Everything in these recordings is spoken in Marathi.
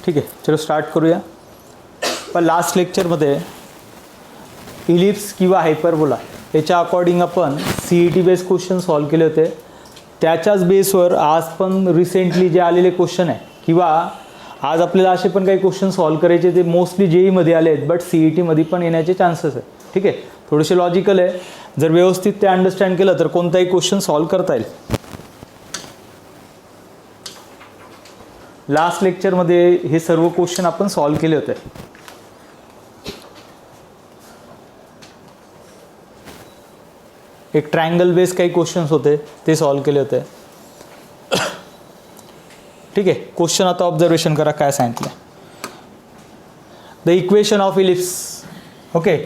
ठीक आहे, चलो स्टार्ट करूया. पण लास्ट लेक्चरमध्ये इलिप्स किंवा हायपरबोला याच्या अकॉर्डिंग आपण CET बेस क्वेश्चन सॉल्व केले होते. त्याच्याच बेसवर आज पण रिसेंटली जे आलेले क्वेश्चन आहे किंवा आज आपल्याला असे पण काही क्वेश्चन सॉल्व करायचे ते मोस्टली JEEमध्ये आले आहेत, बट CETमध्ये पण येण्याचे चान्सेस आहे. ठीक आहे, थोडेसे लॉजिकल आहे. जर व्यवस्थित ते अंडरस्टँड केलं तर कोणताही क्वेश्चन सॉल्व करता येईल. लास्ट लेक्चरमध्ये हे सर्व क्वेश्चन आपण सॉल्व केले होते. एक ट्रायंगल बेस काही क्वेश्चन्स होते ते सॉल्व केले होते. ठीक आहे, क्वेश्चन आता ऑब्झर्वेशन करा काय सांगितलं. The equation of ellipse. Okay,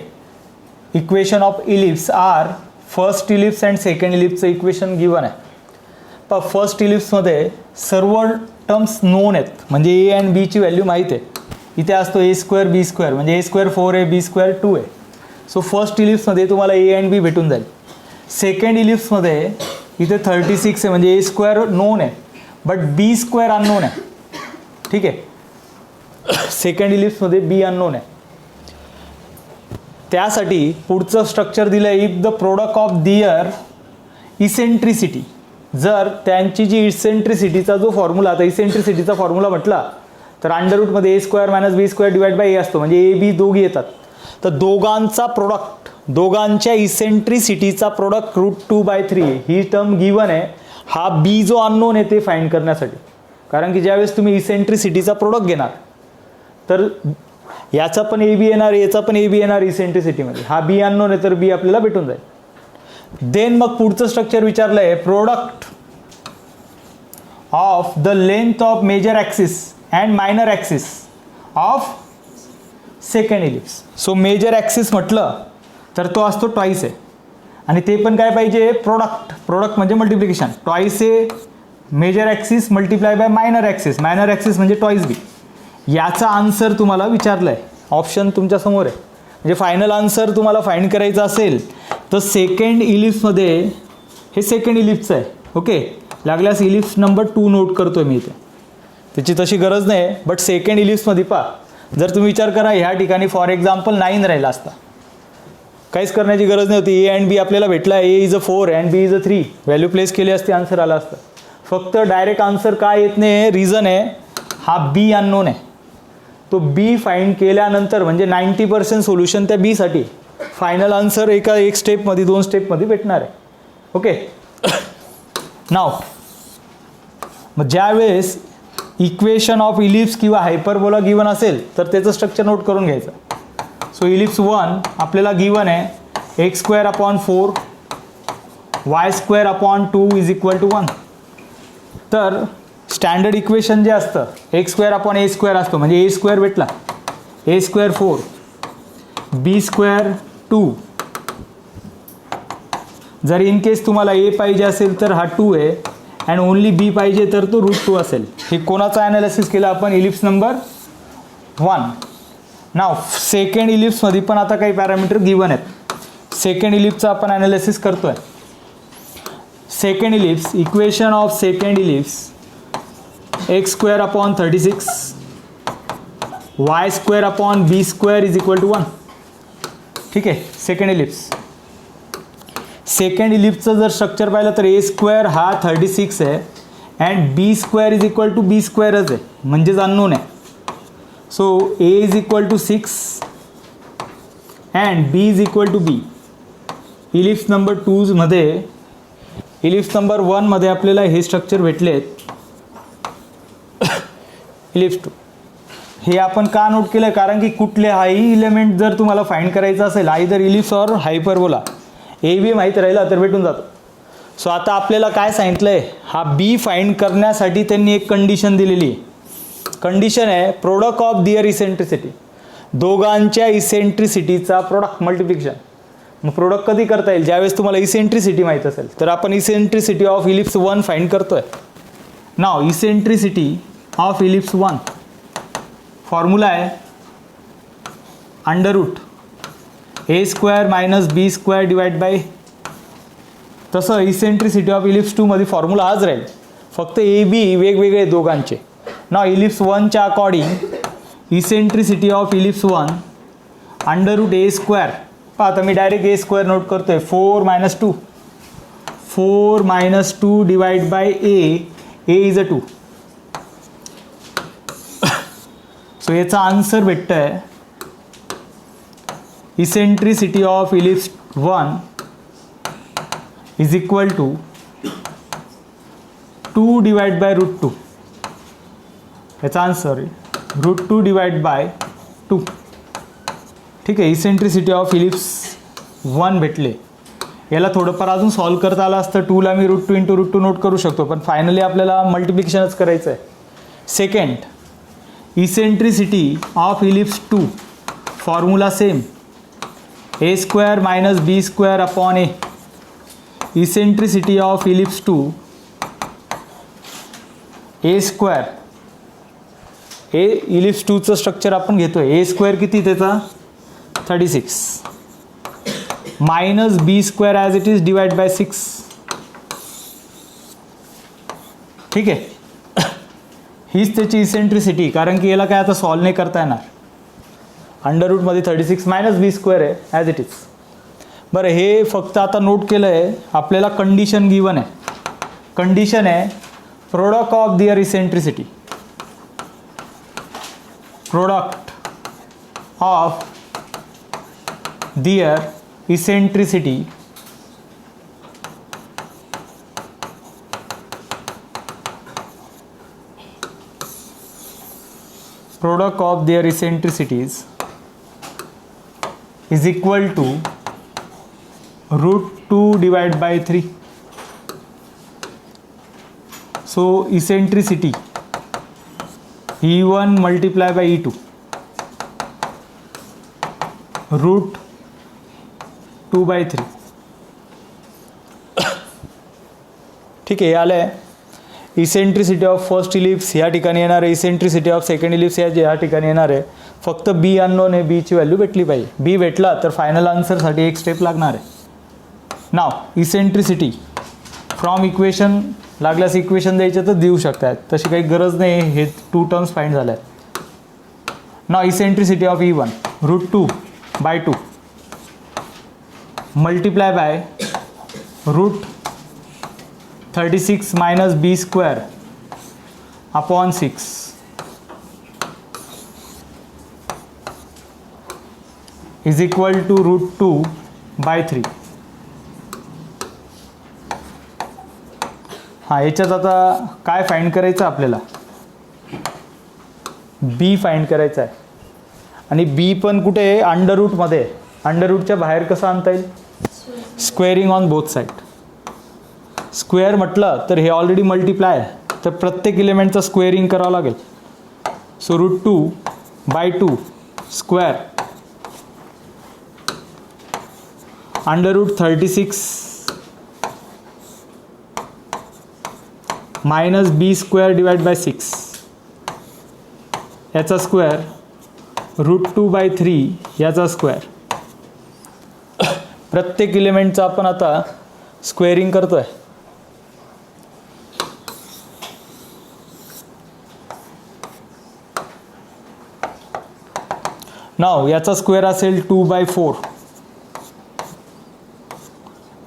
equation of ellipse are first ellipse and second इलिप्सचं इक्वेशन गिवन आहे. पण फर्स्ट इलिप्समध्ये सर्व टर्म्स नोन आहेत, म्हणजे ए अँड बीची व्हॅल्यू माहीत आहे. इथे असतो A² B² म्हणजे A² 4 आहे, B² 2 आहे. सो फर्स्ट इलिप्समध्ये तुम्हाला ए अँड बी भेटून जाईल. सेकंड इलिप्समध्ये इथे 36 आहे म्हणजे A² नोन आहे बट B² अननोन आहे. ठीक आहे, सेकंड इलिप्समध्ये बी अननोन आहे. त्यासाठी पुढचं स्ट्रक्चर दिलं आहे, if the product of their eccentricity. जर त्यांची जी इसेंट्रिसिटीचा जो फॉर्म्युला, आता इसेंट्रिसिटीचा फॉर्म्युला म्हटला तर अंडररूटमध्ये A² - B² डिवाइड बाय ए असतो, म्हणजे ए बी दोघी येतात. तर दोघांचा प्रोडक्ट, दोघांच्या इसेंट्रिसिटीचा प्रोडक्ट √2/3 ही टर्म गिवन आहे. हा बी जो अननोन आहे ते फाइंड करण्यासाठी, कारण की ज्यावेळेस तुम्ही इसेंट्रिसिटीचा प्रोडक्ट घेणार तर याचा पण ए बी येणार, याचा पण ए बी येणार इसेंट्रिसिटीमध्ये. हा बी अननोन आहे तर बी आपल्याला भेटून जाईल. देन मग पुढचं स्ट्रक्चर विचारलं आहे, product of the length of major axis and minor axis of second ellipse. So major axis म्हटलं तर तो असतो ट्वाईस आहे आणि ते पण काय पाहिजे, प्रोडक्ट. प्रोडक्ट म्हणजे मल्टिप्लिकेशन. ट्वाईस आहे major axis multiply by minor axis. Minor axis म्हणजे ट्वाईस बी. याचा आन्सर तुम्हाला विचारलं आहे, ऑप्शन तुमच्या समोर आहे. म्हणजे फायनल आन्सर तुम्हाला फाइंड करायचं असेल तर सेकंड इलिप्समध्ये हे सेकंड इलिप्सचं आहे. ओके, लागल्यास इलिप्स नंबर 2 नोट करतो आहे मी इथे, त्याची तशी गरज नाही. बट सेकंड इलिप्समध्ये पहा, जर तुम्ही विचार करा ह्या ठिकाणी फॉर एक्झाम्पल 9 राहिला असता, काहीच करण्याची गरज नाही होती. ए अँड बी आपल्याला भेटला, A is a 4 and B is a 3. Value place केली असती, आन्सर आला असतं. फक्त डायरेक्ट आन्सर काय येत नाही, रिझन आहे हा बी अननोन आहे. तो बी फाइंड केल्यानंतर म्हणजे 90% सोल्युशन त्या बीसाठी, फायनल आन्सर एक स्टेपमध्ये 2 स्टेपमध्ये भेटणार आहे. ओके, नाव मग ज्यावेळेस इक्वेशन ऑफ इलिप्स किंवा हायपरबोला गिवन असेल तर त्याचं स्ट्रक्चर नोट करून घ्यायचं. सो इलिप्स 1 आपल्याला गिवन आहे x²/4 y²/2 = 1. तर स्टँडर्ड इक्वेशन जे असतं x²/a² असतो, म्हणजे A² भेटला, A² 4 B² 2. जर इन केस तुम्हाला ए पाहिजे असेल तर हा 2 आहे अँड ओनली बी पाहिजे तर तो √2 असेल. हे कोणाचं ॲनालिसिस केलं आपण, इलिप्स नंबर 1. नाव सेकंड इलिप्समध्ये पण आता काही पॅरामीटर गिवन आहेत. सेकंड इलिप्सचं आपण ॲनालिसिस करतोय. Second ellipse, equation of second ellipse x²/36 y²/b² = 1. ठीक आहे, सेकंड इलिप्स. सेकंड इलिप्सचं जर स्ट्रक्चर पाहिलं तर A² हा 36 आहे अँड B² = B²च आहे, म्हणजेच अननोन आहे. So A = 6 and B = B. Ellipse number 2 मध्ये, इलिप्स नंबर 1 मध्ये आपल्याला हे स्ट्रक्चर भेटले आहेत. इलिप्स 2 हे आपण का नोट केलं, कारण की कुठल्याही इलेमेंट जर तुम्हाला फाइंड करायचं असेल either ellipse or hyperbola, A B माहीत राहिला तर भेटून जातो. सो आता आपल्याला काय सांगितलं आहे, हा बी फाइंड करण्यासाठी त्यांनी एक कंडिशन दिलेली आहे. कंडिशन आहे प्रोडक्ट ऑफ दिअर इसेंट्रिसिटी. दोघांच्या इसेंट्रिसिटीचा प्रोडक्ट मल्टिप्लिकेशन. मग प्रोडक्ट कधी करता येईल, ज्यावेळेस तुम्हाला इसेंट्रिसिटी माहीत असेल. तर आपण इसेंट्रिसिटी ऑफ इलिप्स 1 फाइंड करतोय. नाव इसेंट्रिसिटी ऑफ इलिप्स 1 फॉर्म्युला आहे √A² - B² डिवाइड बाय. तसं इसेंट्रिसिटी ऑफ इलिप्स 2 मध्ये फॉर्म्युला हाच राहील, फक्त ए बी वेगवेगळे दोघांचे. नाव इलिप्स 1च्या according eccentricity of ellipse 1 under root a square. पहा आता मी डायरेक्ट ए स्क्वेअर नोट करतोय. 4 minus 2 divide by a is a 2. So याचा आन्सर भेटतंय eccentricity of ellipse 1 is equal to 2 divide by root 2. याचा आन्सर रूट 2 डिवाइड बाय 2. ठीक आहे. इसेंट्रिसिटी ऑफ इलिप्स 1 भेटले. याला थोडंफार अजून सॉल्व करता आलं असतं. 2ला मी रूट 2 इंटू रूट 2 नोट करू शकतो, पण फायनली आपल्याला मल्टिप्लिकेशनच करायचं आहे. Second, eccentricity of ellipse 2 formula same, a square minus B square upon a. Eccentricity of ellipse 2 a square, a ellipse 2चं स्ट्रक्चर आपण घेतोय. ए स्क्वेअर किती त्याचा 36 minus B square as it is divide by 6. ठीक आहे. हीच त्याची इसेंट्रिसिटी, कारण की याला काय आता सॉल्व नाही करता येणार. अंडर रूटमध्ये 36 मायनस बी स्क्वेअर आहे ॲज इट इज. बरं, हे फक्त आता नोट केलं आहे. आपल्याला कंडिशन गिवन आहे. कंडिशन आहे product of their eccentricity, product of their eccentricity product of their eccentricities is equal to root 2 divided by 3. So eccentricity E1 multiplied by E2 root 2 by 3. ठीक आहे. आलं आहे. इसेंट्रिसिटी ऑफ फर्स्ट इलिप्स या ठिकाणी येणार आहे, इसेंट्रिसिटी ऑफ सेकंड इलिप्स या ठिकाणी येणार आहे. फक्त बी अननोन आहे, बीची व्हॅल्यू भेटली पाहिजे. बी भेटला तर फायनल आन्सरसाठी एक स्टेप लागणार आहे. नाव इसेंट्रिसिटी फ्रॉम इक्वेशन, लागल्यास इक्वेशन द्यायचं तर देऊ शकतात, तशी काही गरज नाही. हे 2 टर्म्स फाइंड झाल्या आहेत. नाव eccentricity of E1 root 2 by 2 multiply by root 36 minus b square upon 6 is equal to root 2 by 3. हां, याच्यात आता काय फाइंड करायचं आपल्याला? बी फाइंड करायचं आहे. आणि बी पण कुठे आहे? अंडर रूटमध्ये. अंडर रूटच्या बाहेर कसं आणता येईल? Squaring on both side. Square म्हटलं तर हे ऑलरेडी मल्टिप्लाय आहे, तर प्रत्येक इलेमेंटचं स्क्वेअरिंग करावं लागेल. So root 2 by 2 square under root 36 minus B square divide by 6 याचा स्क्वेअर रूट 2 बाय 3 याचा स्क्वेअर. प्रत्येक इलेमेंटचं आपण आता स्क्वेअरिंग करतोय. नाव याचा स्क्वेअर असेल 2 बाय 4,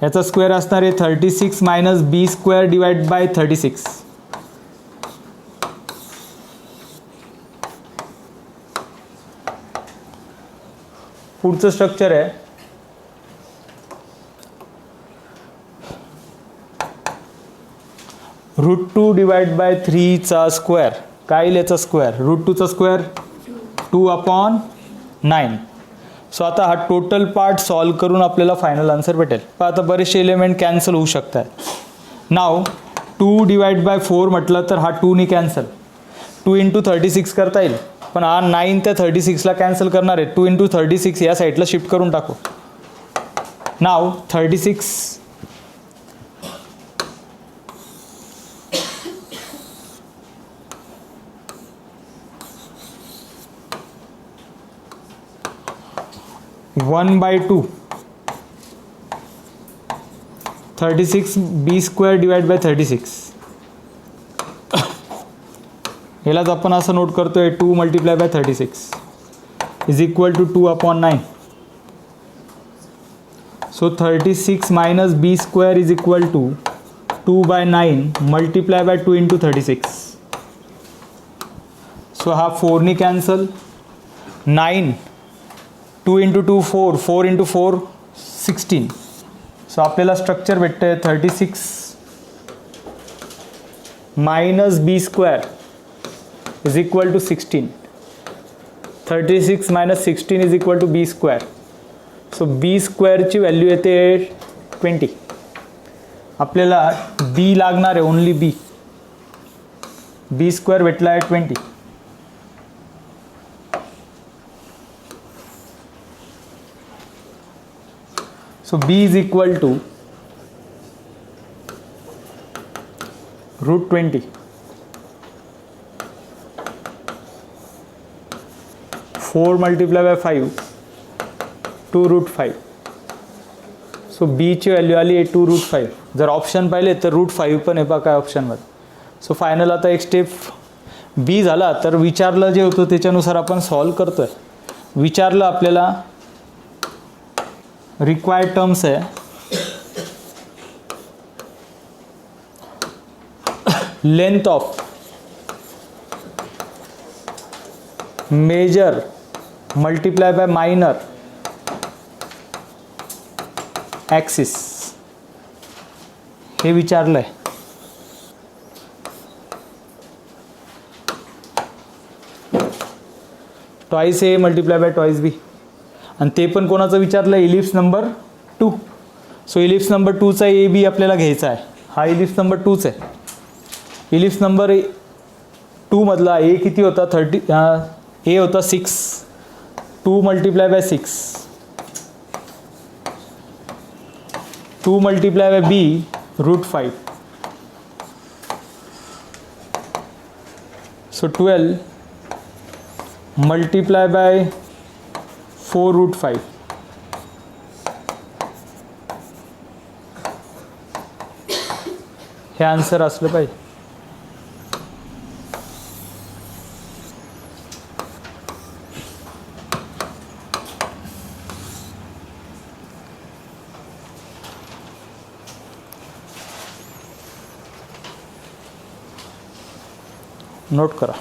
याचा स्क्वेअर असणार आहे 36 minus B square divide by 36. पुढचं स्ट्रक्चर आहे रूट 2 डिवाइड बाय 3 चा स्क्वेअर. काय येईल याचा स्क्वेअर? रूट 2 चा स्क्वेअर 2 अपॉन 9. सो आता हा टोटल पार्ट सॉल्व करून आपल्याला फायनल आन्सर भेटेल. पण आता बरेचसे एलिमेंट कॅन्सल होऊ शकतात. नाव 2 डिवाइड बाय 4 म्हटलं तर हा 2 नी कॅन्सल. 2 इंटू 36 करता येईल, पण हा 9 त्या 36ला कॅन्सल करणार आहे. 2 इंटू 36 या साईडला शिफ्ट करून टाकू. नाव 36 1 by 2 36 B square divide by 36 ह्यालाच आपण असं नोट करतोय 2 multiply by 36 is equal to 2/9. So 36 minus B square is equal to 2/9 multiply by 2 into 36. So हा 4नी कॅन्सल. 9 2 into 2 4 4 into 4 16. सो आपल्याला स्ट्रक्चर भेटतं आहे 36 minus B square is equal to 16. 36 minus 16 is equal to b square. So b स्क्वेअरची व्हॅल्यू येते 20. आपल्याला बी लागणार आहे, ओनली बी. बी स्क्वेअर भेटला आहे 20. So B is equal to √20. 4 multiply by 5 2√5. So बीची व्हॅल्यू आली आहे 2√5. जर ऑप्शन पाहिले तर √5 पण आहे पहा काय ऑप्शनमध्ये. सो फायनल आता एक स्टेप बी झाला. तर विचारलं जे होतं त्याच्यानुसार आपण सॉल्व करतोय. विचारलं आपल्याला रिक्वायर्ड टर्म्स आहे length of major multiply by minor axis हे विचारलं आहे. Twice a multiply by twice b. आणि ते पण कोणाचं विचारलं आहे? Ellipse number 2. So ellipse number 2चा ए बी आपल्याला घ्यायचा आहे. हा इलिप्स नंबर 2चा आहे. इलिप्स नंबर 2 मधला ए किती होता? ए होता 6. 2 multiply by 6. 2 multiply by B √5. So 12 multiply by 4√5. हे आन्सर असलं पाहिजे. नोट करा.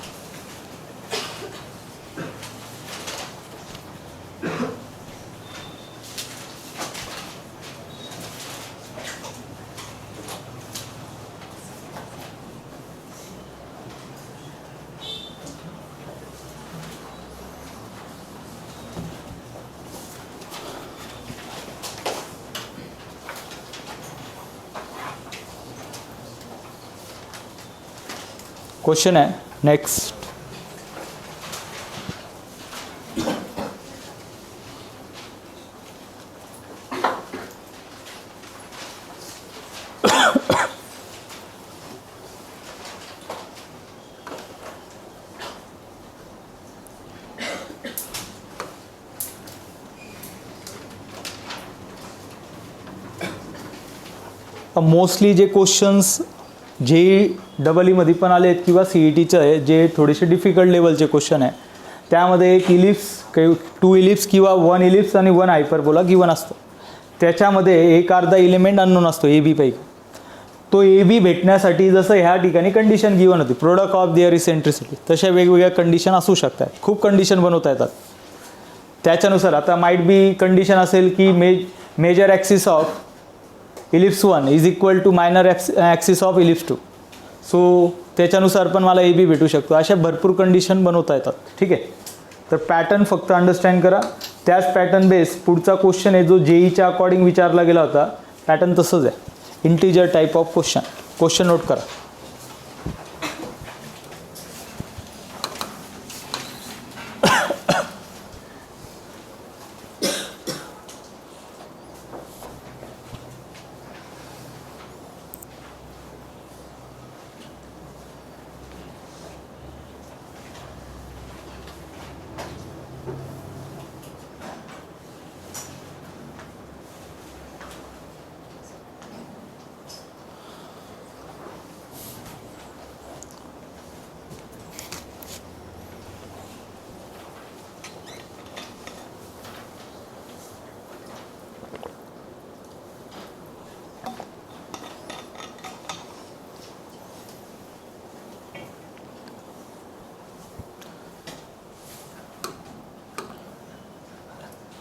क्वेश्चन है नेक्स्ट. मोस्टली जे क्वेश्चन्स JEE मध्ये पण आले आहेत किंवा CETचं आहे जे थोडेसे डिफिकल्ट लेवलचे क्वेश्चन आहे. त्यामध्ये एक इलिप्स, 2 इलिप्स किंवा 1 इलिप्स आणि 1 हायपरबोला गिवन असतो. त्याच्यामध्ये एक अर्धा एलिमेंट अननोन असतो ए बी पैकी. तो ए बी भेटण्यासाठी जसं ह्या ठिकाणी कंडिशन गिवन होती प्रोडक्ट ऑफ देअर इसेंट्रिसिटी, तशा वेगवेगळ्या कंडिशन असू शकतात. खूप कंडिशन बनवता येतात. त्याच्यानुसार आता माइट बी कंडिशन असेल की major axis of ellipse 1 is equal to minor axis of ellipse 2. So त्याच्यानुसार पण मला ए बी भेटू शकतो. अशा भरपूर कंडिशन बनवता येतात. ठीक आहे. तर पॅटर्न फक्त अंडरस्टँड करा. त्याच पॅटर्न बेस पुढचा क्वेश्चन आहे जो JEEच्या अकॉर्डिंग विचारला गेला होता. पॅटर्न तसंच आहे. Integer type of question. Question note करा.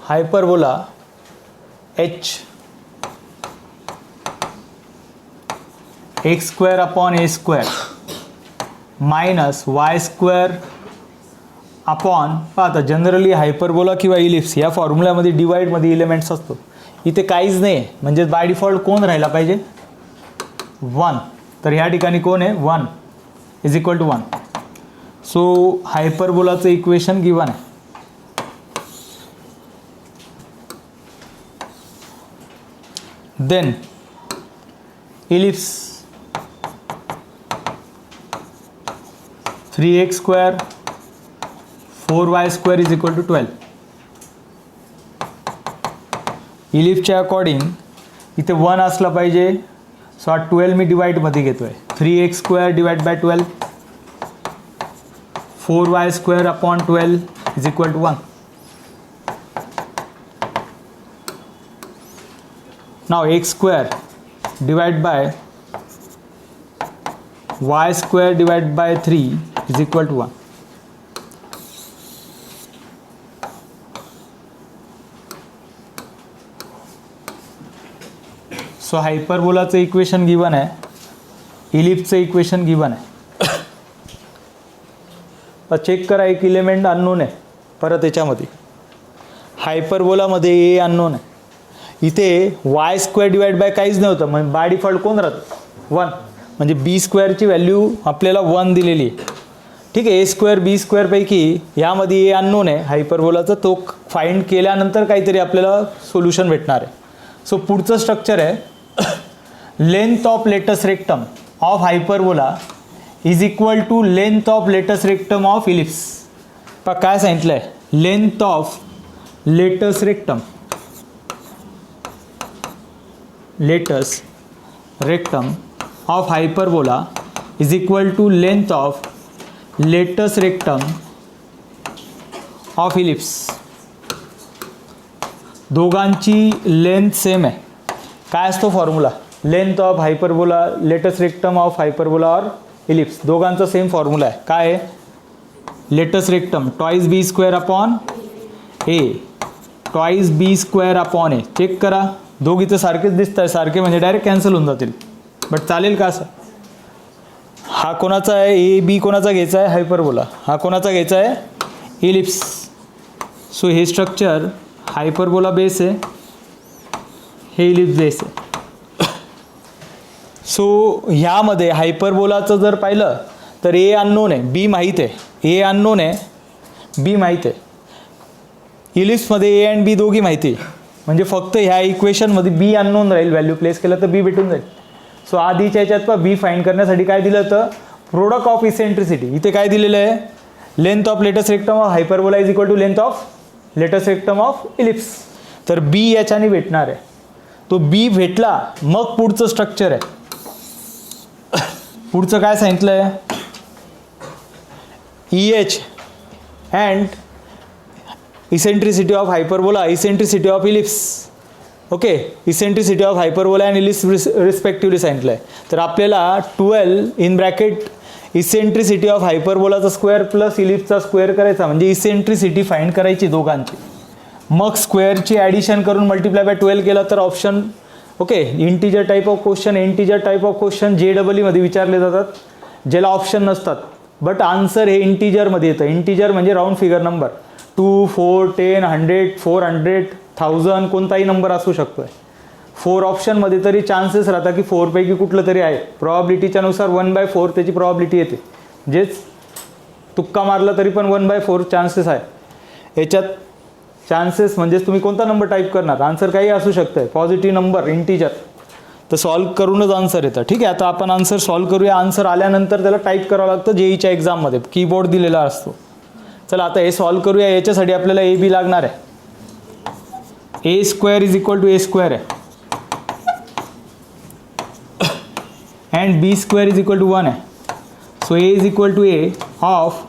Hyperbola h x square upon a square minus y square upon, पाहता जनरली हायपरबोला किंवा इलिप्स या फॉर्म्युल्यामध्ये डिवाइडमध्ये इलेमेंट्स असतो. इथे काहीच नाही आहे, म्हणजे बाय डिफॉल्ट कोण राहायला पाहिजे 1. तर ह्या ठिकाणी कोण आहे 1 इज इक्वल टू 1. सो हायपरबोलाचं इक्वेशन गिवन आहे. Then ellipse 3x square 4y square is equal to 12. इलिप्सच्या अकॉर्डिंग इथे 1 असला पाहिजे. सो हा 12 मी डिवाइडमध्ये घेतो आहे. 3x square divide by 12 4y square upon 12 is equal to 1. नाव x square divide by y square divide by 3 is equal to 1. So हायपरबोलाचं इक्वेशन गिवन आहे, इलिप्सचं इक्वेशन गिवन आहे. तर चेक करा, एक इलिमेंट अननोन आहे परत याच्यामध्ये. हायपरबोलामध्ये ए अननोन आहे. इथे वाय स्क्वेअर डिवाइड बाय काहीच नव्हतं, म्हणजे बाय डिफॉल्ट कोण राहतं 1. म्हणजे बी स्क्वेअरची व्हॅल्यू आपल्याला 1 दिलेली आहे. ठीक आहे. ए स्क्वेअर बी स्क्वेअरपैकी यामध्ये ए अननोन आहे हायपरबोलाचं, तो फाइंड केल्यानंतर काहीतरी आपल्याला सोल्युशन भेटणार आहे. सो पुढचं स्ट्रक्चर आहे length of latus rectum of hyperbola is equal to length of latus rectum of ellipse. पण काय सांगितलं आहे, length of latus rectum of hyperbola is equal to length of latus rectum of ellipse. दोघांची लेंथ सेम आहे. काय असतो formula, length of hyperbola latus rectum of hyperbola और इलिप्स, दोघांचा सेम फॉर्म्युला आहे. काय आहे, latus rectum twice b square upon a twice b square upon A. Check करा, दोघी तर सारखेच दिसत आहे. सारखे म्हणजे डायरेक्ट कॅन्सल होऊन जातील, बट चालेल का असं. हा कोणाचा आहे, ए बी कोणाचा घ्यायचा आहे हायपरबोला, हा कोणाचा घ्यायचा आहे इलिप्स. सो हे स्ट्रक्चर हायपरबोला बेस आहे, हे इलिप्स बेस आहे. सो ह्यामध्ये हायपरबोलाचं जर पाहिलं तर ए अननोन आहे, बी माहीत आहे. ए अननोन आहे, बी माहीत आहे. इलिप्समध्ये ए अँड बी दोघी माहिती आहे, म्हणजे फक्त ह्या इक्वेशनमध्ये बी अननोन राहील. व्हॅल्यू प्लेस केलं तर बी भेटून जाईल. सो आधीच्या ह्याच्यात पण बी फाइंड करण्यासाठी काय दिलं होतं, प्रोडक्ट ऑफ इसेंट्रिसिटी. इथे काय दिलेलं आहे, length of latus rectum of hyperbola is equal to length of latus rectum of ellipse. तर बी याच्याने भेटणार आहे. तो बी भेटला मग पुढचं स्ट्रक्चर आहे. पुढचं काय सांगितलं आहे, e h and eccentricity of hyperbola, eccentricity of ellipse. Okay, eccentricity of hyperbola and ellipse respectively सांगितलं आहे. तर आपल्याला 12 इन ब्रॅकेट इसेंट्रिसिटी ऑफ हायपरबोलाचा स्क्वेअर प्लस इलिप्सचा स्क्वेअर करायचा, म्हणजे इसेंट्रिसिटी फाइंड करायची दोघांची. मग स्क्वेअरची ॲडिशन करून मल्टिप्लाय बाय 12 केलं तर option. Okay, integer type of question, integer type of question JEEमध्ये विचारले जातात, ज्याला ऑप्शन नसतात, बट आन्सर हे इंटिजरमध्ये येतं. इंटिजर म्हणजे राऊंड फिगर नंबर, 2, 4, 10, 100, 400, 1000 कोणताही नंबर असू शकतो आहे. 4 ऑप्शनमध्ये तरी चान्सेस राहतात की 4 पैकी कुठलं तरी आहे. प्रॉबिलिटीच्या नुसार 1/4 त्याची प्रॉबिलिटी येते, म्हणजेच तुक्का मारला तरी पण 1/4 चान्सेस आहे. याच्यात चान्सेस म्हणजेच तुम्ही कोणता नंबर टाईप करणार, आन्सर काही असू शकतं आहे, पॉझिटिव्ह नंबर इंटिजर, तर सॉल्व करूनच आन्सर येतं. ठीक आहे, आता आपण आन्सर सॉल्व करूया. आन्सर आल्यानंतर त्याला टाईप करावं लागतं JEEच्या एक्झाममध्ये, कीबोर्ड दिलेला असतो. चला आता हे सॉल्व करूया. याच्यासाठी आपल्याला ए बी लागणार आहे. A square is equal to a square आहे and b square is equal to 1 आहे. So a is equal to a of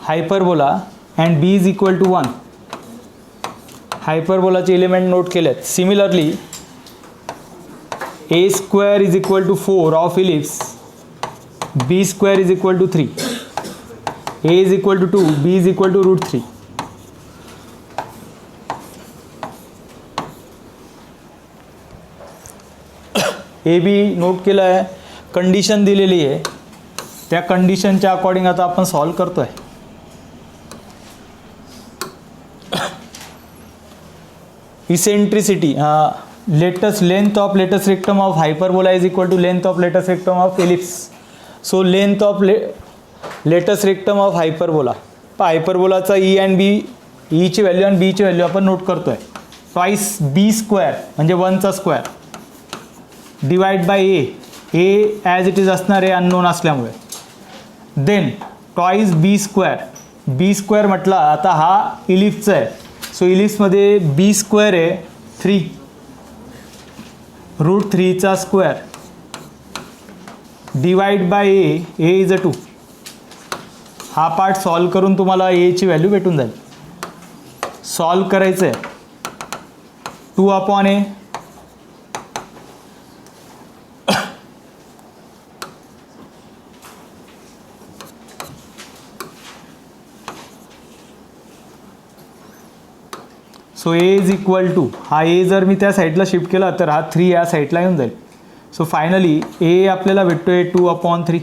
hyperbola and B is equal to 1. हायपरबोलाचे एलिमेंट नोट केलेत. Similarly a square is equal to 4 of ellipse, b square is equal to 3, a is equal to 2, b is equal to √3. A b note केलं आहे, कंडिशन दिलेली आहे, त्या कंडिशनच्या अकॉर्डिंग आता आपण सॉल्व करतो आहे. Eccentricity length of latus rectum of hyperbola is equal to length of latus rectum of ellipse. So length of latus rectum of hyperbola, हायपरबोलाचा ई अँड बी, ईची व्हॅल्यू आणि बीची व्हॅल्यू आपण नोट करतो आहे. ट्वाईस बी स्क्वेअर म्हणजे 1चा square divide by a as it is असणार आहे अननोन असल्यामुळे. देन ट्वाईस बी स्क्वेअर म्हटला, आता हा इलिप्सचा आहे, सो इलिप्समध्ये बी स्क्वेअर आहे 3 √3चा square divide by a is a 2. हा पार्ट सॉल्व करून तुम्हाला एची व्हॅल्यू भेटून जाईल. सॉल्व करायचं आहे 2/a. So a is equal to, हा ए जर मी त्या साईडला शिफ्ट केला तर हा 3 या साईडला येऊन जाईल. सो फायनली ए आपल्याला भेटतो आहे 2/3.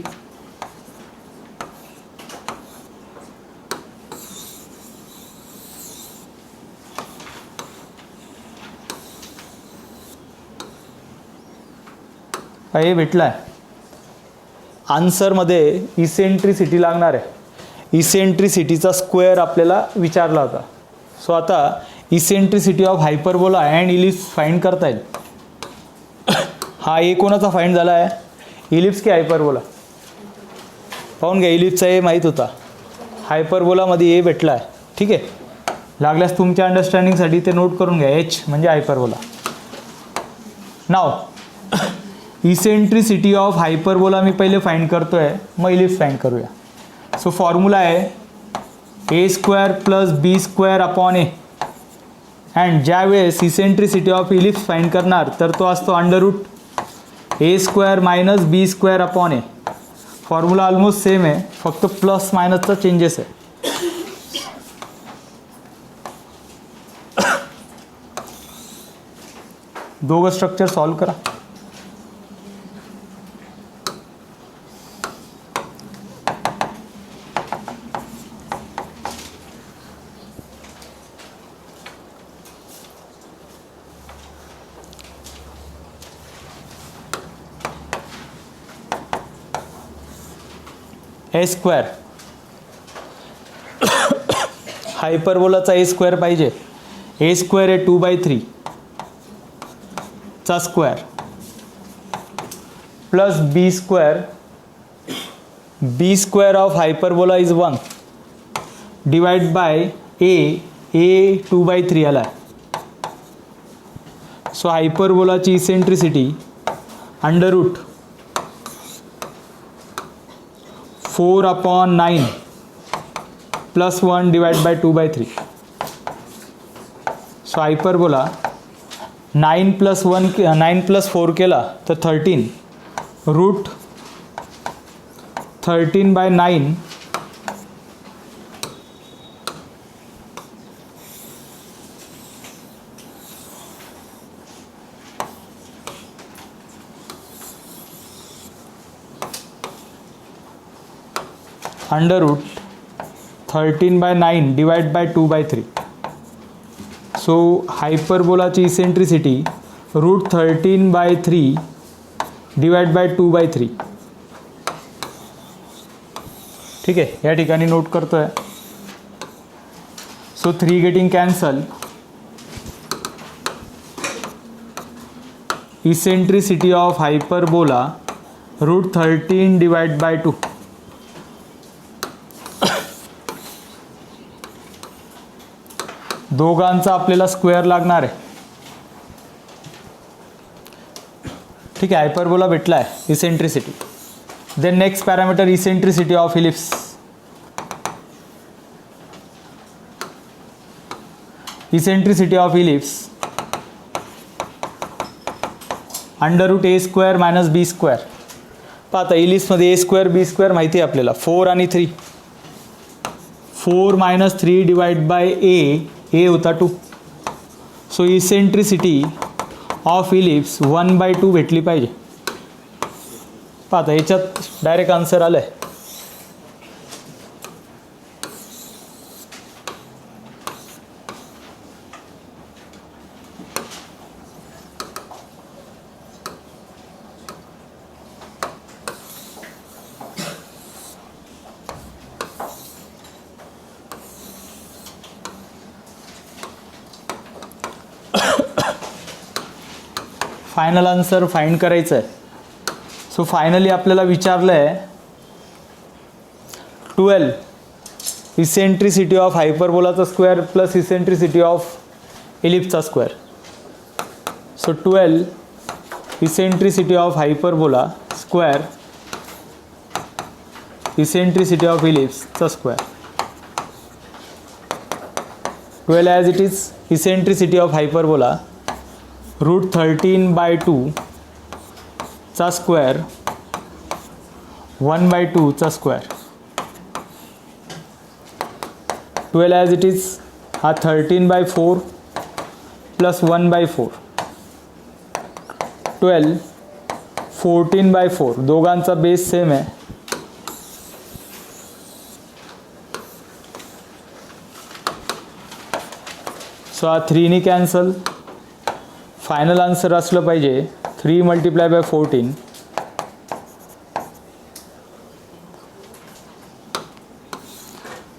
हे भेटला आहे. आन्सरमध्ये इसेंट्रिसिटी लागणार आहे. इसेंट्रिसिटीचा स्क्वेअर आपल्याला विचारला होता. सो आता eccentricity of hyperbola and ellipse find करता येईल. हा ए कोणाचा फाइंड झाला आहे, इलिप्स की हायपरबोला? पाहून घ्या, इलिप्सचा ए माहीत होता, हायपरबोलामध्ये ए भेटला आहे. ठीक आहे, लागल्यास तुमच्या अंडरस्टँडिंगसाठी ते नोट करून घ्या. एच म्हणजे हायपरबोला. नाव इसेंट्रिसिटी ऑफ हायपरबोला मी पहिले फाइंड करतो आहे, मग इलिप्स फाइंड करूया. सो फॉर्म्युला आहे a² + b² a. अँड ज्यावेळेस इसेंट्रिसिटी ऑफ इलिप्स फाइंड करणार तर तो असतो √a² - b² a. Formula almost same आहे, फक्त प्लस मायनसचा चेंजेस आहे. दोघं स्ट्रक्चर सॉल्व करा. a², हायपरबोलाचा a² पाहिजे. a² आहे 2/3 चा square plus b² of hyperbola is 1 divide by a 2/3 आला. सो हायपरबोलाची eccentricity √4/9 + 1 divide by 2/3. So hyperbola 9 + 4 केला तर 13 √13/9 √13/9 डिवाइड बाय 2/3. सो हायपरबोलाची इसेंट्रिसिटी √13/3 डिवाइड बाय 2/3. ठीक आहे, या ठिकाणी नोट करतो आहे. So 3 getting cancel. Eccentricity of hyperbola √13 divide by 2. दोघांचा आपल्याला स्क्वेअर लागणार आहे. ठीक आहे, हायपरबोला भेटला आहे eccentricity. Then next parameter eccentricity of ellipse. Eccentricity of ellipse √a² - b². पाहता इलिप्समध्ये a² b² माहिती आहे आपल्याला, 4 आणि 3. 4 - 3 डिवाइड बाय a होता 2. सो इसेंट्रिसिटी ऑफ इलिप्स 1/2 भेटली पाहिजे. पाहता याच्यात डायरेक्ट आन्सर आलं आहे. फायनल आन्सर फाइंड करायचं आहे. सो फायनली आपल्याला विचारलं आहे 12 इसेंट्रिसिटी ऑफ हायपरबोलाचा स्क्वेअर प्लस इसेंट्रिसिटी ऑफ इलिप्सचा square. So 12 eccentricity of hyperbola square eccentricity of इलिप्सचा square. 12 as it is eccentricity of hyperbola √13/2 चा स्क्वेअर 1/2 चा स्क्वेअर. 12 ॲज इट इज हा 13/4 प्लस 1/4. 12 14/4 दोघांचा बेस सेम आहे. सो हा 3 कॅन्सल. फायनल आन्सर असलं पाहिजे 3 × 14.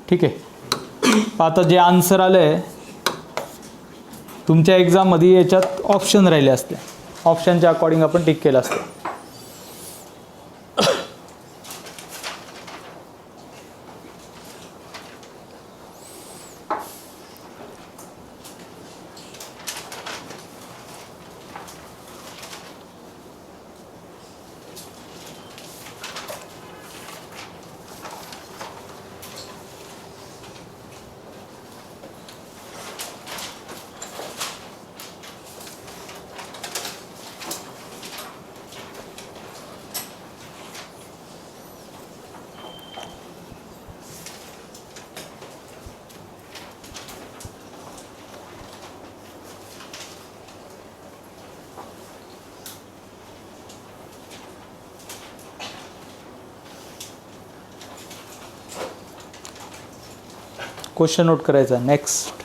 ठीक आहे. आता जे आन्सर आलं आहे तुमच्या एक्झाममध्ये याच्यात ऑप्शन राहिले असते, ऑप्शनच्या अकॉर्डिंग आपण टिक केलं असतं. क्वेश्चन नोट करायचा. नेक्स्ट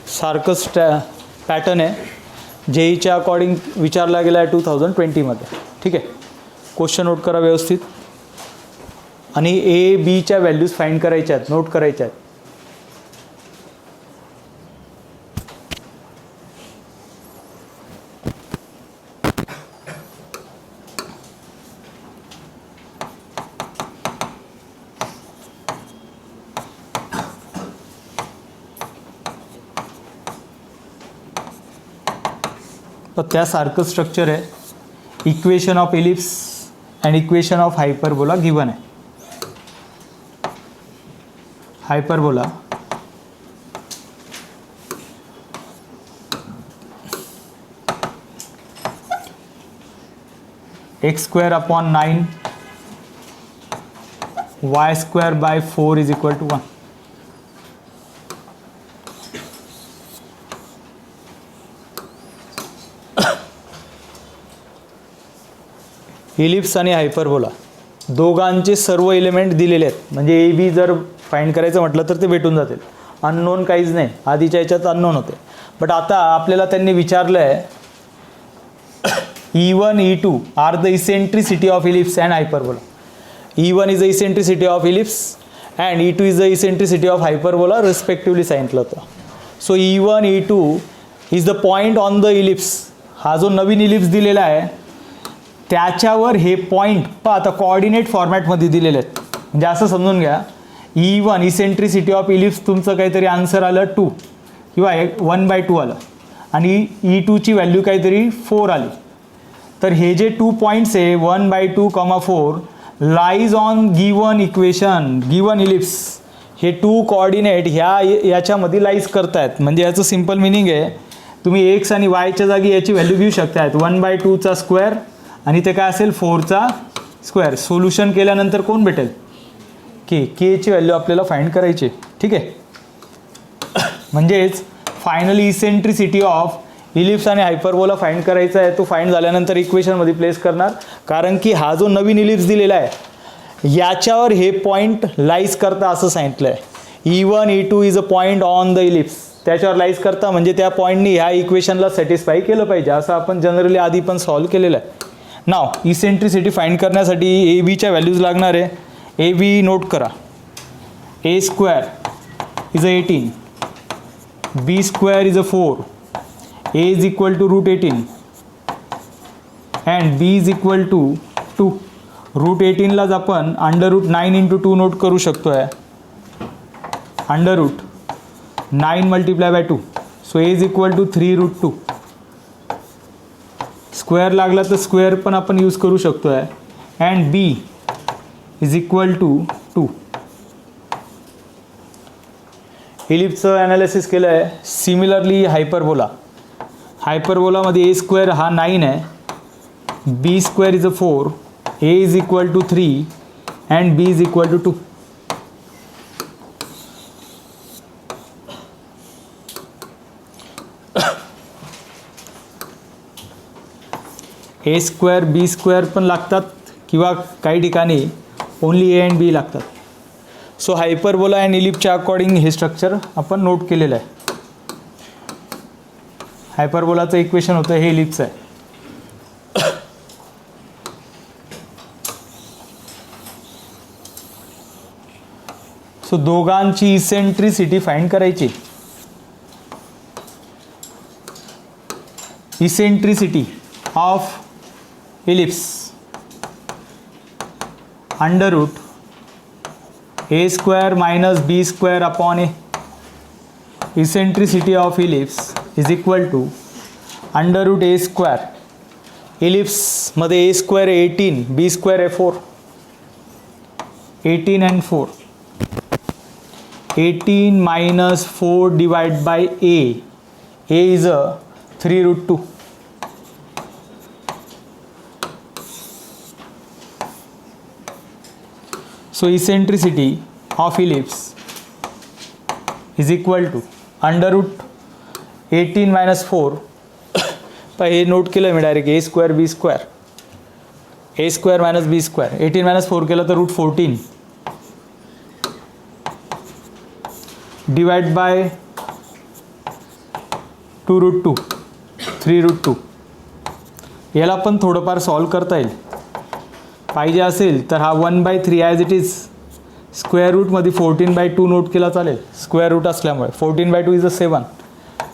सारखंच पॅटर्न आहे, जेईच्या अकॉर्डिंग विचारला गेला आहे 2020मध्ये. ठीक आहे. क्वेश्चन नोट करा व्यवस्थित आणि ए बीच्या व्हॅल्यूज फाइंड करायच्या आहेत, नोट करायच्या आहेत. तर त्यासारखं स्ट्रक्चर आहे. Equation of ellipse and equation of hyperbola given आहे. Hyperbola x²/9 y²/4 = 1. इलिप्स आणि हायपरबोला दोघांचे सर्व एलिमेंट दिलेले आहेत, म्हणजे ए बी जर फाइंड करायचं म्हटलं तर ते भेटून जातील. अननोन काहीच नाही, आधीच्या याच्यात अननोन होते. बट आता आपल्याला त्यांनी विचारलं आहे E1 E2 are the eccentricity of ellipse and hyperbola. E1 is the eccentricity of ellipse and E2 is the eccentricity of hyperbola respectively सांगितलं होतं. So E1 E2 is the point on the ellipse. हा जो नवीन इलिप्स दिलेला आहे त्याच्यावर हे पॉईंट आता कोऑर्डिनेट फॉर्मॅटमध्ये दिलेले आहेत. म्हणजे असं समजून घ्या, E1 इसेंट्रिसिटी ऑफ इलिप्स तुमचं काहीतरी आन्सर आलं 2 किंवा 1/2 आलं आणि E2ची व्हॅल्यू काहीतरी 4 आली. तर हे जे 2 पॉईंट्स आहे 1/2, 4 lies on given equation, given ellipse. हे 2 कोऑर्डिनेट याच्यामध्ये लाईज करतायत. म्हणजे याचं सिम्पल मिनिंग आहे, तुम्ही एक्स आणि वायच्या जागी याची व्हॅल्यू घेऊ शकतायत 1/2चा स्क्वेअर आणि ते काय असेल 4चा स्क्वेअर. सोल्युशन केल्यानंतर कोण भेटेल केची व्हॅल्यू आपल्याला फाइंड करायची, ठीक आहे. म्हणजेच फायनली इसेंट्रिसिटी ऑफ इलिप्स आणि हायपरबोला फाइंड करायचा आहे. तो फाइंड झाल्यानंतर इक्वेशनमध्ये प्लेस करणार, कारण की हा जो नवीन इलिप्स दिलेला आहे याच्यावर हे पॉईंट लाईज करता असं सांगितलं आहे. E1 E2 is a point on the ellipse, त्याच्यावर लाईज करता म्हणजे त्या पॉईंटनी ह्या इक्वेशनला सॅटिस्फाय केलं पाहिजे, असं आपण जनरली आधी पण सॉल्व केलेलं आहे. नाव इसेंट्रिसिटी फाइंड करण्यासाठी ए बीच्या व्हॅल्यूज लागणार आहे. ए बी नोट करा. A square is a 18, b square is a 4, a is equal to root 18 and b is equal to 2. Route 18 लाच आपण अंडर रूट 9 इंटू 2 नोट करू शकतो आहे. Under root 9 multiply by 2, so a is equal to 3 root 2. Square लागला तर स्क्वेअर पण आपण यूज करू शकतो आहे. And b is equal to 2. इलिप्सचं ॲनालिसिस केलं आहे. सिमिलरली हायपरबोलामध्ये ए स्क्वेअर हा 9 आहे, b square is a 4, a is equal to 3 and B is equal to 2. A square b square पण लागतात किंवा काही ठिकाणी ओनली ए अँड बी लागतात. सो हायपरबोला अँड इलिप्सच्या अकॉर्डिंग हे स्ट्रक्चर आपण नोट केलेलं आहे. हायपरबोलाचं इक्वेशन होतं हे इलिप्स आहे. सो दोघांची इसेंट्रिसिटी फाइंड करायची. Eccentricity of ellipse under root a square minus B square upon a. Eccentricity of ellipse is equal to under root a square. इलिप्समध्ये ए स्क्वेअर 18, बी स्क्वेअर आहे 4, 18 and 4. 18 minus 4 divide by a. A is a 3 root 2. So eccentricity of ellipse is equal to under root 18 minus 4. पण हे नोट केलं मी direct a square b square. A square minus B square. 18 minus 4 केलं तर root 14 divide by 2 root 2, 3 root 2. याला पण थोडंफार सॉल्व करता येईल. पाहिजे असेल तर हा 1/3 ॲज इट इज स्क्वेअर रूटमध्ये 14/2 नोट केला चालेल, स्क्वेअर रूट असल्यामुळे. 14/2 is a 7.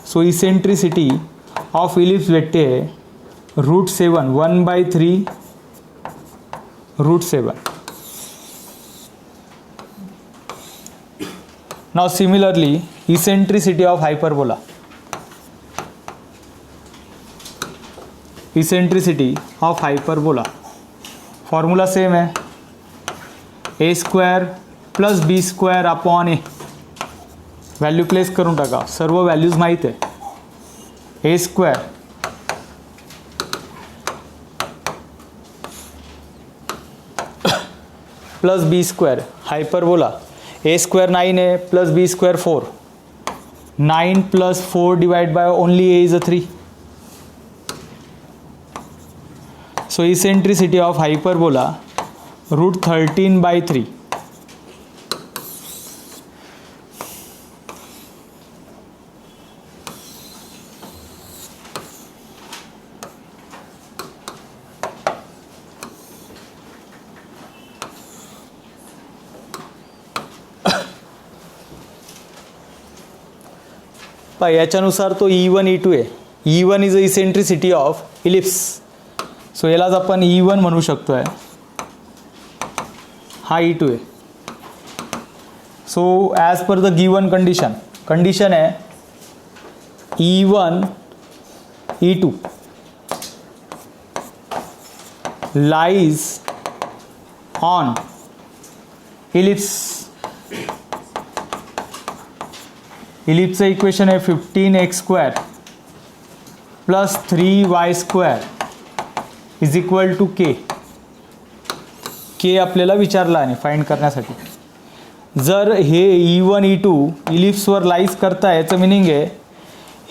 So eccentricity of ellipse भेटते root 7, 1/3 root 7. Now similarly eccentricity of hyperbola. Eccentricity of hyperbola formula same है. A square plus b square upon a. Value place करून टाका, सर्व व्हॅल्यूज माहीत आहे. A square plus b square. Hyperbola a square 9 आहे plus b square 4. 9 plus 4 divide by only A is a 3. So eccentricity of hyperbola root 13/3. याच्यानुसार तो E1 E2 आहे. E1 is a eccentricity of ellipse. So यालाच आपण E1 म्हणू शकतो आहे. हा E2 आहे. So as per the given condition आहे E1 E2 lies on ellipse. इलिप्सचं इक्वेशन आहे 15x² plus 3y² is equal to k. K आपल्याला विचारला आणि फाइंड करण्यासाठी. जर हे E1 E2 इलिप्सवर लाईज करता, याचं मिनिंग आहे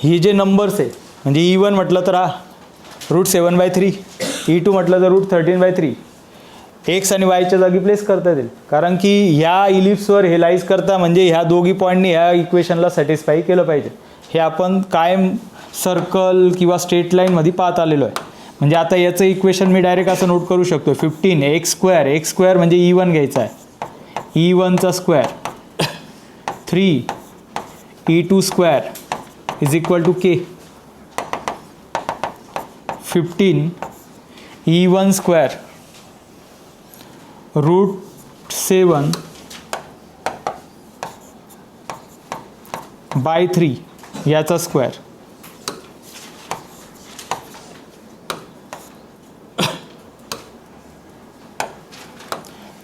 हे जे नंबर्स आहे, म्हणजे E1 म्हटलं तर हा √7/3, E2 म्हटलं तर √13/3, एक्स आणि वायच्या जागी प्लेस करता येतील, कारण की ह्या इलिप्सवर हे लाईज करता म्हणजे ह्या दोघी पॉईंटने ह्या इक्वेशनला सॅटिस्फाय केलं पाहिजे. हे आपण कायम सर्कल किंवा स्ट्रेट लाईनमध्ये पाहत आलेलो आहे. म्हणजे आता याचं इक्वेशन मी डायरेक्ट असं नोट करू शकतो, 15 x स्क्वेअर म्हणजे E1 घ्यायचा आहे, E1चा square 3 E2 square is equal to K, 15 E1 square √7/3 याचा square,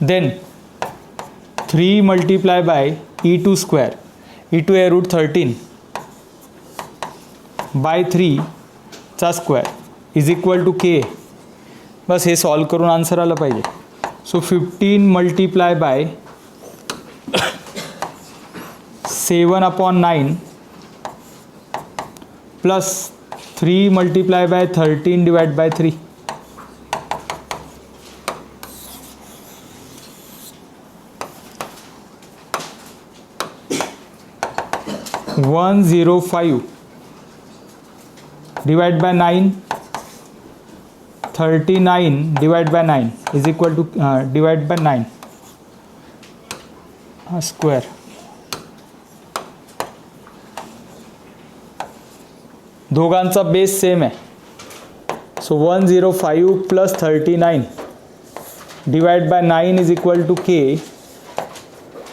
then 3 multiply by E2 square, E2 आहे √13/3 चा square is equal to K. बस हे सॉल्व करून आन्सर आलं पाहिजे. So 15 multiply by 7/9 plus 3 multiply by 13 divide by 3, 105 divide by 9, 39 divide by 9 is equal to divide by 9 square. दोघांचा बेस सेम आहे. So 105 plus 39 divide by 9 is equal to K,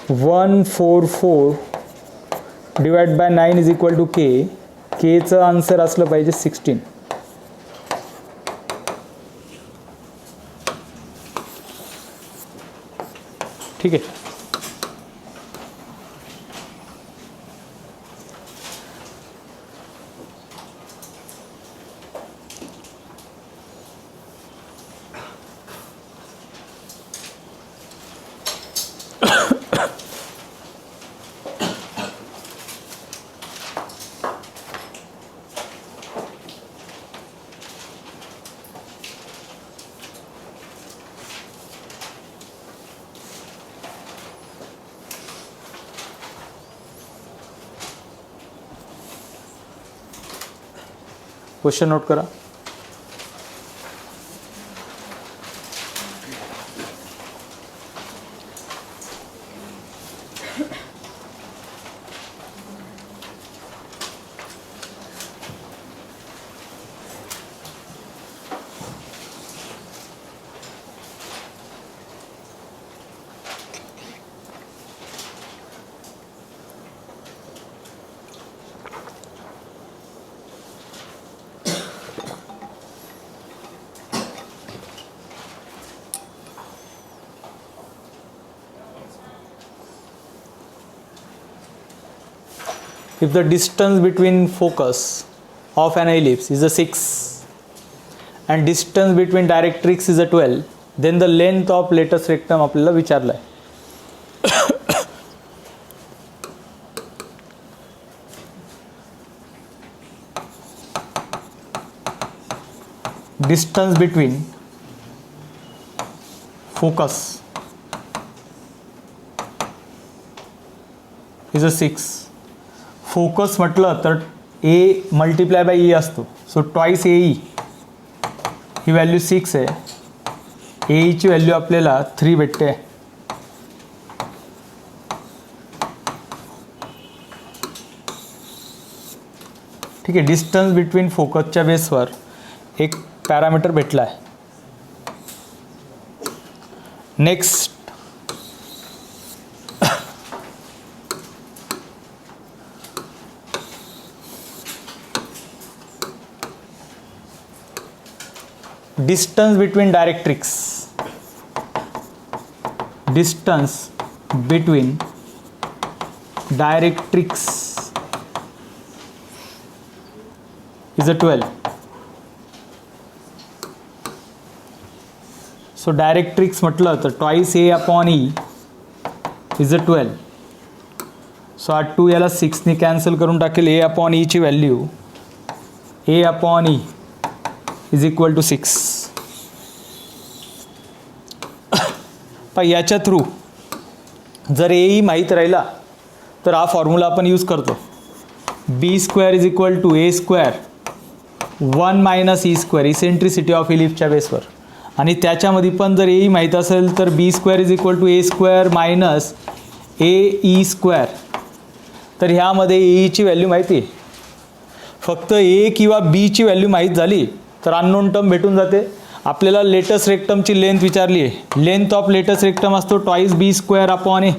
144 divide by 9 is equal to K. Kचं आन्सर असलं पाहिजे 16. ठीक आहे. क्वेश्चन नोट करा. If the distance between focus of an ellipse is a 6 and distance between directrix is a 12, then the length of latus rectum आपल्याला विचारलं आहे. distance between focus is a 6. Focus म्हटलं तर ए मल्टिप्लाय बाय ई असतो. सो ट्वाईस ए ई ही व्हॅल्यू 6 आहे. ए ईची व्हॅल्यू आपल्याला 3 भेटते. ठीक आहे. डिस्टन्स बिटवीन फोकसच्या बेसवर एक पॅरामीटर भेटला आहे. Next distance between directrix, distance between directrix is a 12. So directrix म्हटलं तर twice a upon e is a 12. So हा 2 याला 6ने कॅन्सल करून टाकेल. ए अपॉन ईची value a upon e is equal to 6. पण याच्या थ्रू जर ए ई माहीत राहिला तर हा फॉर्म्युला आपण यूज करतो. B square is equal to a square 1 minus e square, eccentricity of इलिप्सच्या बेसवर. आणि त्याच्यामध्ये पण जर ए ई माहीत असेल तर b square is equal to a square minus a e square. तर ह्यामध्ये ए ईची व्हॅल्यू माहिती आहे. फक्त ए किंवा बीची व्हॅल्यू माहीत झाली तर अननोन टर्म भेटून जाते. आपल्याला लेटस्ट रेक्टमची लेंथ विचारली आहे. लेंथ ऑफ लेटस्ट रेक्टम असतो ट्वाईस बी स्क्वेअर अपॉन ए.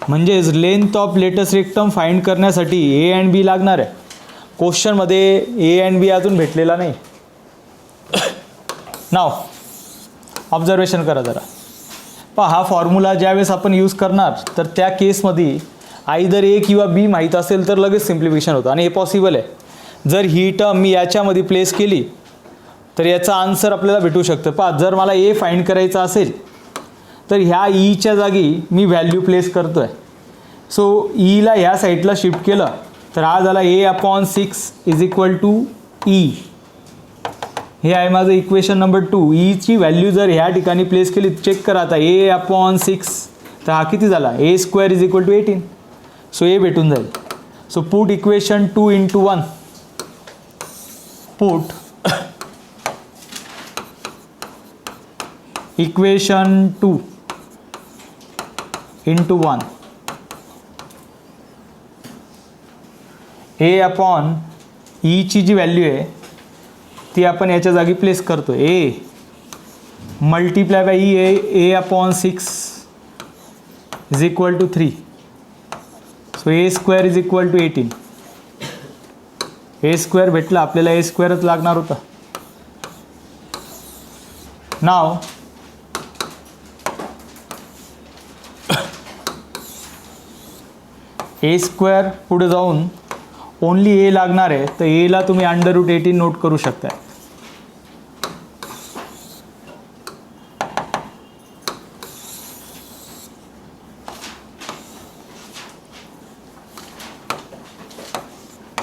म्हणजेच length of latus rectum find करण्यासाठी ए अँड बी लागणार आहे. क्वेश्चनमध्ये ए अँड बी अजून भेटलेला नाही. नाव ऑब्झर्वेशन करा जरा. पहा हा फॉर्म्युला ज्यावेळेस आपण यूज करणार तर त्या केसमध्ये आयदर ए किंवा बी माहीत असेल तर लगेच सिम्प्लिफिकेशन होतं आणि हे पॉसिबल आहे. जर ही टर्म मी याच्यामध्ये प्लेस केली तर याचा आन्सर आपल्याला भेटू शकतं. पहा जर मला ए फाइंड करायचा असेल तर ह्या ईच्या जागी मी व्हॅल्यू प्लेस करतो आहे. सो ईला ह्या साईडला शिफ्ट केलं तर हा झाला a upon 6 is equal to e. हे आहे माझं इक्वेशन नंबर 2. ईची व्हॅल्यू जर ह्या ठिकाणी प्लेस केली, चेक करा आता, ए अपॉन 6 तर हा किती झाला, a square is equal to 18. So a भेटून जाईल. So put equation 2 into 1. Put equation 2 into 1. A upon ईची जी व्हॅल्यू आहे ती आपण याच्या जागी प्लेस करतो. A multiply by e a upon 6 is equal to 3. So a square is equal to 18. A square भेटला आपल्याला, ए स्क्वेअरच लागणार होता. नाव ए स्क्वेअर पुढे जाऊन ओनली ए लागणार आहे तर एला तुम्ही √18 नोट करू शकता.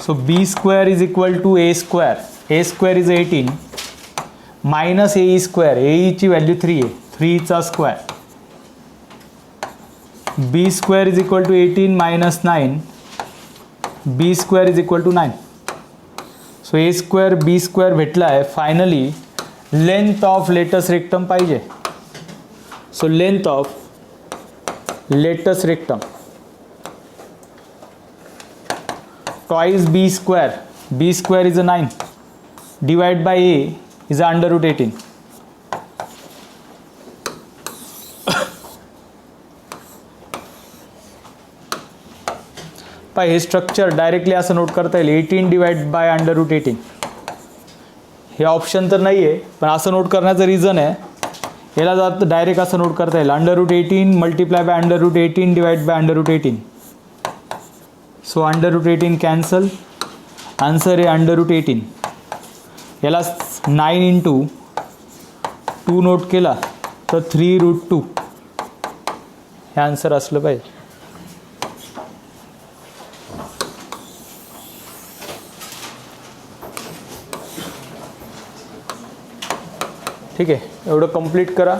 So b square is equal to a square. A square is 18 minus a e square. A ईची व्हॅल्यू 3 आहे, 3चा square. B square is equal to 18 minus 9. B square is equal to 9. So a square b square भेटला आहे. Finally length of latus rectum पाहिजे. So length of latus rectum twice b square. B square is a 9 divide by a is √18. पाय हे स्ट्रक्चर डायरेक्टली असं नोट करता येईल, 18 डिवाइड बाय √18. हे ऑप्शन तर नाही आहे पण असं नोट करण्याचं रिझन आहे, याला जात डायरेक्ट असं नोट करता येईल √18 multiply by √18 divide by √18. So √18 cancel, answer आहे √18. याला 9 into 2 नोट केला तर 3√2 हे आन्सर असलं पाहिजे. ठीक आहे, एवढं कंप्लीट करा.